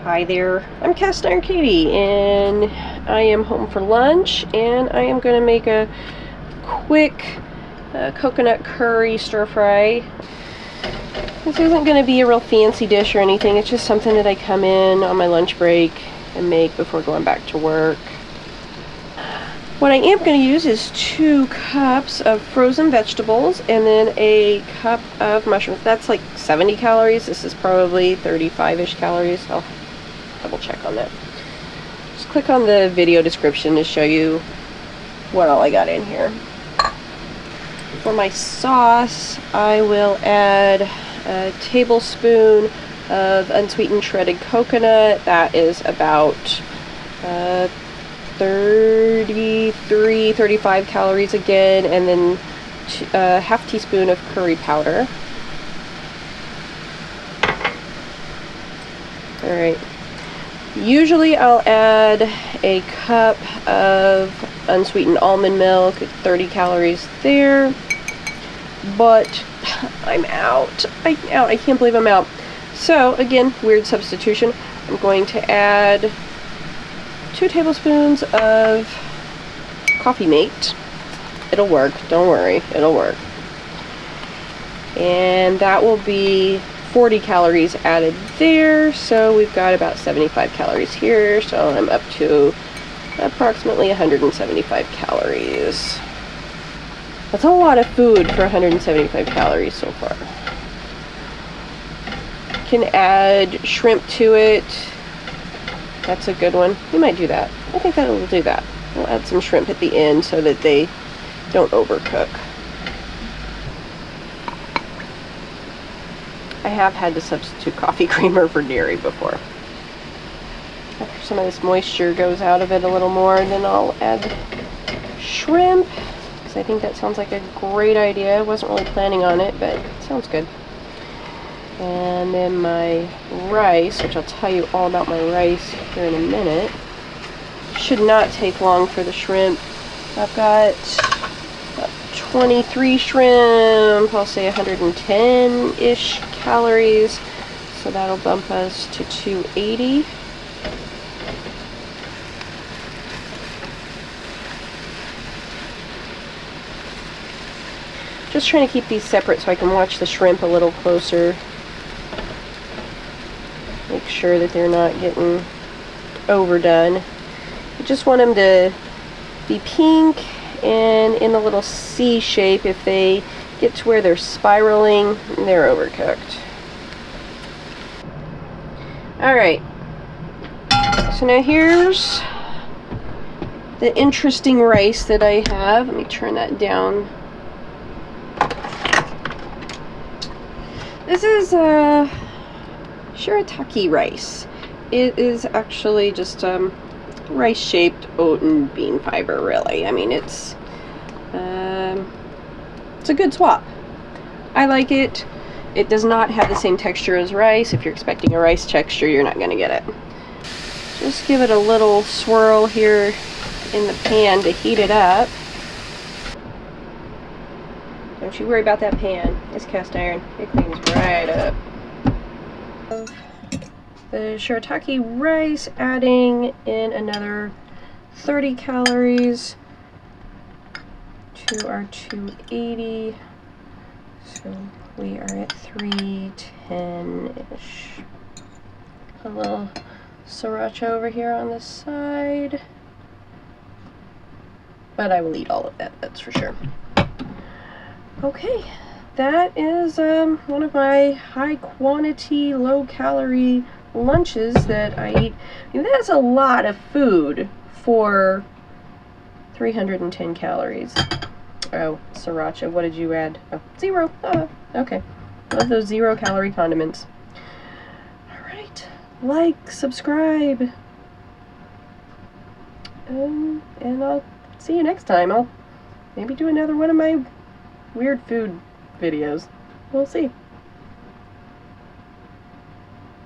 Hi there, I'm Cast Iron Katie, and I am home for lunch, and I am going to make a quick coconut curry stir fry. This isn't going to be a real fancy dish or anything, it's just something that I come in on my lunch break and make before going back to work. What I am going to use is 2 cups of frozen vegetables and then a cup of mushrooms. That's like 70 calories. This is probably 35-ish calories. I'll double check on that. Just click on the video description to show you what all I got in here. For my sauce, I will add a tablespoon of unsweetened shredded coconut. That is about 35 calories again, and then a half teaspoon of curry powder. Alright. Usually I'll add a cup of unsweetened almond milk, 30 calories there. But I'm out. I can't believe I'm out. So, again, weird substitution. I'm going to add 2 tablespoons of Coffee Mate. It'll work, don't worry, it'll work. And that will be 40 calories added there, so we've got about 75 calories here, so I'm up to approximately 175 calories. That's a lot of food for 175 calories so far. You can add shrimp to it. That's a good one. We might do that. I think that will do that. We'll add some shrimp at the end so that they don't overcook. I have had to substitute coffee creamer for dairy before. After some of this moisture goes out of it a little more, then I'll add shrimp, because I think that sounds like a great idea. I wasn't really planning on it, but it sounds good. And then my rice, which I'll tell you all about my rice here in a minute. Should not take long for the shrimp. I've got 23 shrimp, I'll say 110-ish calories, so that'll bump us to 280. Just trying to keep these separate so I can watch the shrimp a little closer. Make sure that they're not getting overdone. You just want them to be pink and in a little C shape. If they get to where they're spiraling, they're overcooked. Alright, so now here's the interesting rice that I have. Let me turn that down. This is shirataki rice. It is actually just rice-shaped oat and bean fiber, really. I mean, it's a good swap. I like it. It does not have the same texture as rice. If you're expecting a rice texture, you're not going to get it. Just give it a little swirl here in the pan to heat it up. Don't you worry about that pan. It's cast iron. It cleans right up. The shirataki rice, adding in another 30 calories to our 280. So we are at 310-ish. A little sriracha over here on the side. But I will eat all of that, that's for sure. Okay, that is one of my high quantity, low calorie lunches that I eat. I mean, that's a lot of food for 310 calories. Oh, sriracha, what did you add? Oh, 0. Oh, okay. Love those 0 calorie condiments. Alright, like, subscribe. And I'll see you next time. I'll maybe do another one of my weird food videos. We'll see.